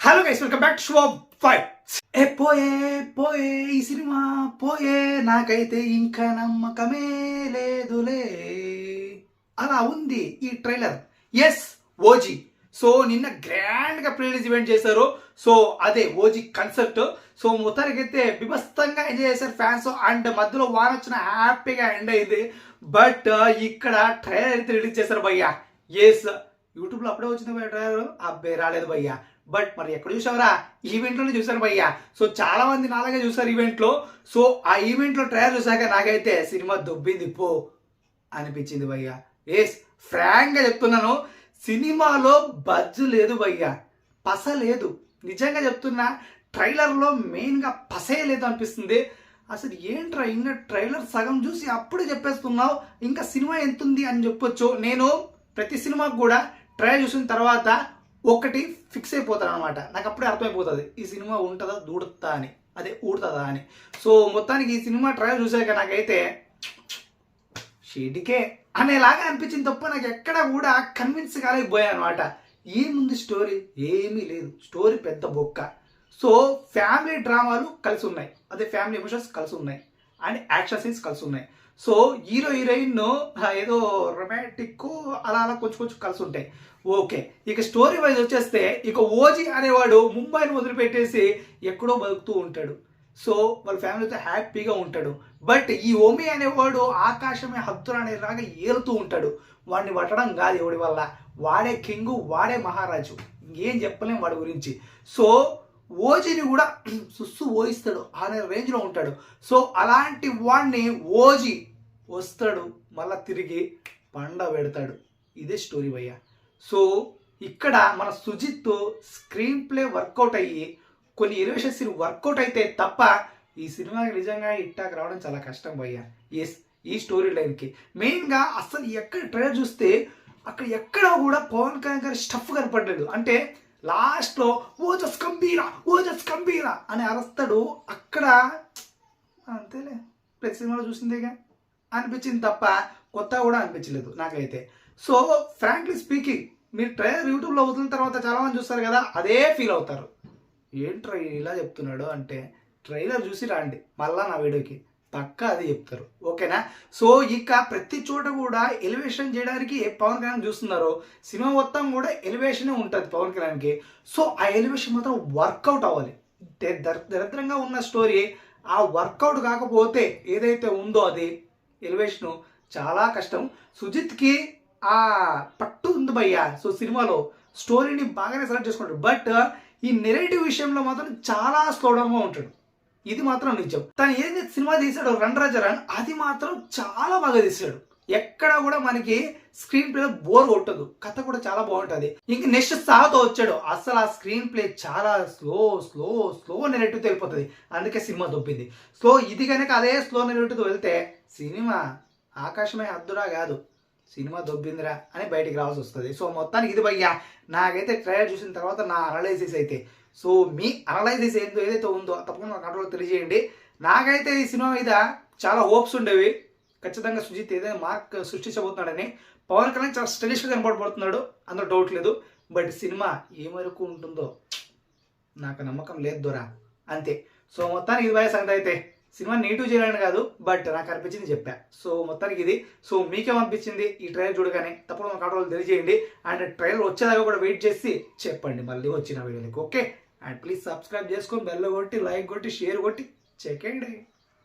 Hello guys, welcome back to show 5. పోయే పోయే ఈ సినిమా పోయే, నాకైతే ఇంకా నమ్మకమే లేదులే. అలా ఉంది ఈ ట్రైలర్. Yes, OG. సో నిన్న గ్రాండ్ గా ప్రీలీజ్ ఈవెంట్ చేశారు. సో అదే ఓజీ కన్సెప్ట్. సో మొత్తానికి అయితే బిభస్తంగా ఎంజాయ్ చేశారు ఫ్యాన్స్. అండ్ మధ్యలో వాన వచ్చిన హ్యాపీగా ఎండ్ అయింది. బట్ ఇక్కడ ట్రైలర్ అయితే రిలీజ్ చేశారు భయ్యా. ఎస్, యూట్యూబ్ లో అప్పుడే వచ్చింది భయ్యా ట్రైలర్. అబ్బాయి రాలేదు భయ్యా. బట్ మరి ఎక్కడ చూసావరా? ఈవెంట్ లోనే చూసాను భయ్యా. సో చాలా మంది నాలాగే చూసారు ఈవెంట్ లో. సో ఆ ఈవెంట్ లో ట్రైలర్ చూసాక నాకైతే సినిమా దొబ్బింది పో అనిపించింది భయ్యా. ఎస్, ఫ్రాంక్ గా చెప్తున్నాను, సినిమాలో బజ్జు లేదు భయ్యా, పస లేదు. నిజంగా చెప్తున్నా, ట్రైలర్ లో మెయిన్ గా పసే లేదు అనిపిస్తుంది. అసలు ఏంట్రా, ఇంకా ట్రైలర్ సగం చూసి అప్పుడే చెప్పేస్తున్నావు, ఇంకా సినిమా ఎంతుంది అని చెప్పొచ్చు. నేను ప్రతి సినిమాకు కూడా ట్రైలర్ చూసిన తర్వాత ఒకటి ఫిక్స్ అయిపోతాను అనమాట. నాకు అప్పుడే అర్థమైపోతుంది ఈ సినిమా ఉంటుందా దూడుతా అని, అదే ఊడుతుందా అని. సో మొత్తానికి ఈ సినిమా ట్రైలర్ చూసాక నాకైతే షీటికే అనేలాగా అనిపించింది తప్ప నాకు ఎక్కడ కూడా కన్విన్స్ కాలేకపోయాను అనమాట. ఏముంది స్టోరీ? ఏమీ లేదు. స్టోరీ పెద్ద బొక్క. సో ఫ్యామిలీ డ్రామాలు కలిసి ఉన్నాయి, అదే ఫ్యామిలీ ఎమోషన్స్ కలిసి ఉన్నాయి, అండ్ యాక్షన్ సీన్స్ కలిసి ఉన్నాయి. సో హీరో హీరోయిన్ ఏదో రొమాంటిక్ అలా అలా కొంచెం కొంచెం కలిసి ఉంటాయి. ఓకే, ఇక స్టోరీ వైజ్ వచ్చేస్తే ఇక ఓజీ అనేవాడు ముంబైని వదిలిపెట్టేసి ఎక్కడో బతుకుతూ ఉంటాడు. సో వాళ్ళ ఫ్యామిలీతో హ్యాపీగా ఉంటాడు. బట్ ఈ ఓమి అనేవాడు ఆకాశమే హద్దురా అనేలాగా ఏలుతూ ఉంటాడు. వాడిని పట్టడం కాదు ఎవడి వల్ల, వాడే కింగు, వాడే మహారాజు, ఏం చెప్పలేం వాడి గురించి. సో ఓజీని కూడా సుస్సు ఓయిస్తాడు అనే రేంజ్లో ఉంటాడు. సో అలాంటి వాడిని ఓజీ వస్తాడు, మళ్ళా తిరిగి పండ పెడతాడు. ఇదే స్టోరీ భయ్యా. సో ఇక్కడ మన సుజిత్ స్క్రీన్ ప్లే వర్కౌట్ అయ్యి కొన్ని ఎలివేషన్స్ వర్కౌట్ అయితే తప్ప ఈ సినిమాకి నిజంగా ఇట్టాకి రావడం చాలా కష్టం భయ్యా. ఎస్, ఈ స్టోరీ లైన్కి మెయిన్గా అసలు ఎక్కడ ట్రైలర్ చూస్తే అక్కడ ఎక్కడ కూడా పవన్ కళ్యాణ్ గారి స్టఫ్ కనపడలేదు. అంటే లాస్ట్లో ఓజస్ కంబీరా అని అరుస్తాడు. అక్కడ అంతేలే, ప్రతి సినిమాలో చూసిందేగా అనిపించింది తప్ప కొత్తగా కూడా అనిపించలేదు నాకైతే. సో ఫ్రాంక్లీ స్పీకింగ్, మీరు ట్రైలర్ యూట్యూబ్లో వదిలిన తర్వాత చాలామంది చూస్తారు కదా, అదే ఫీల్ అవుతారు. ఏంట్రా ఇలా చెప్తున్నాడు అంటే ట్రైలర్ చూసి రండి మళ్ళా నా వీడియోకి, పక్కా అది చెప్తారు. ఓకేనా? సో ఇక ప్రతి చోట కూడా ఎలివేషన్ చేయడానికి పవన్ కళ్యాణ్ చూస్తున్నారు. సినిమా మొత్తం కూడా ఎలివేషనే ఉంటుంది పవన్ కళ్యాణ్కి. సో ఆ ఎలివేషన్ మాత్రం వర్కౌట్ అవ్వాలి. దరిద్రంగా ఉన్న స్టోరీ ఆ వర్కౌట్ కాకపోతే ఏదైతే ఉందో అది ఎలివేషను చాలా కష్టం. సుజిత్కి ఆ పట్టు ఉంది భయ్యా. సో సినిమాలో స్టోరీని బాగానే సెలెక్ట్ చేసుకుంటాడు. బట్ ఈ నెరేటివ్ విషయంలో మాత్రం చాలా స్లోడౌన్గా ఉంటాడు. ఇది మాత్రం నిజం. తను ఏదైతే సినిమా తీసాడో రన్ రాజా రన్, అది మాత్రం చాలా బాగా తీసాడు. ఎక్కడ కూడా మనకి స్క్రీన్ ప్లే బోర్ కొట్టదు, కథ కూడా చాలా బాగుంటుంది. ఇంక నెక్స్ట్ సాగుతో వచ్చాడు, అసలు ఆ స్క్రీన్ ప్లే చాలా స్లో నెరేటివ్ వెళ్ళిపోతుంది. అందుకే సినిమా దొబ్బింది. సో ఇది కనుక అదే స్లో నెరేటివ్ వెళ్తే సినిమా ఆకాశమే హద్దురా కాదు, సినిమా దొబ్బిందిరా అని బయటికి రావాల్సి వస్తుంది. సో మొత్తానికి ఇది భయ్యా. నాకైతే ట్రైలర్ చూసిన తర్వాత నా అనలైసిస్ అయితే, సో మీ అనలైసిస్ ఏదైతే ఉందో తప్పకుండా నాకు కంట్రోల్ తెలియజేయండి. నాకైతే ఈ సినిమా మీద చాలా హోప్స్ ఉండేవి. ఖచ్చితంగా సుజిత్ ఏదైనా మార్క్ సృష్టించబోతున్నాడని. పవన్ కళ్యాణ్ చాలా స్టైలిష్గా కనపడబోతున్నాడు, అందులో డౌట్ లేదు. బట్ సినిమా ఏ వరకు ఉంటుందో నాకు నమ్మకం లేదు దొరా, అంతే. సో మొత్తానికి ఇది భయ సంగతి. అయితే సినిమా నెగిటివ్ చేయాలని కాదు, బట్ నాకు అనిపించింది చెప్పా. సో మొత్తానికి ఇది. సో మీకేమనిపించింది ఈ ట్రైలర్ చూడగానే తప్పకుండా కంట్రోల్ తెలియజేయండి. అండ్ ట్రైలర్ వచ్చేదాకా కూడా వెయిట్ చేసి చెప్పండి మళ్ళీ వచ్చిన వీడియోకి. ఓకే, అండ్ ప్లీజ్ సబ్స్క్రైబ్ చేసుకొని బెల్ కొట్టి, లైక్ కొట్టి, షేర్ కొట్టి చెక్కండి.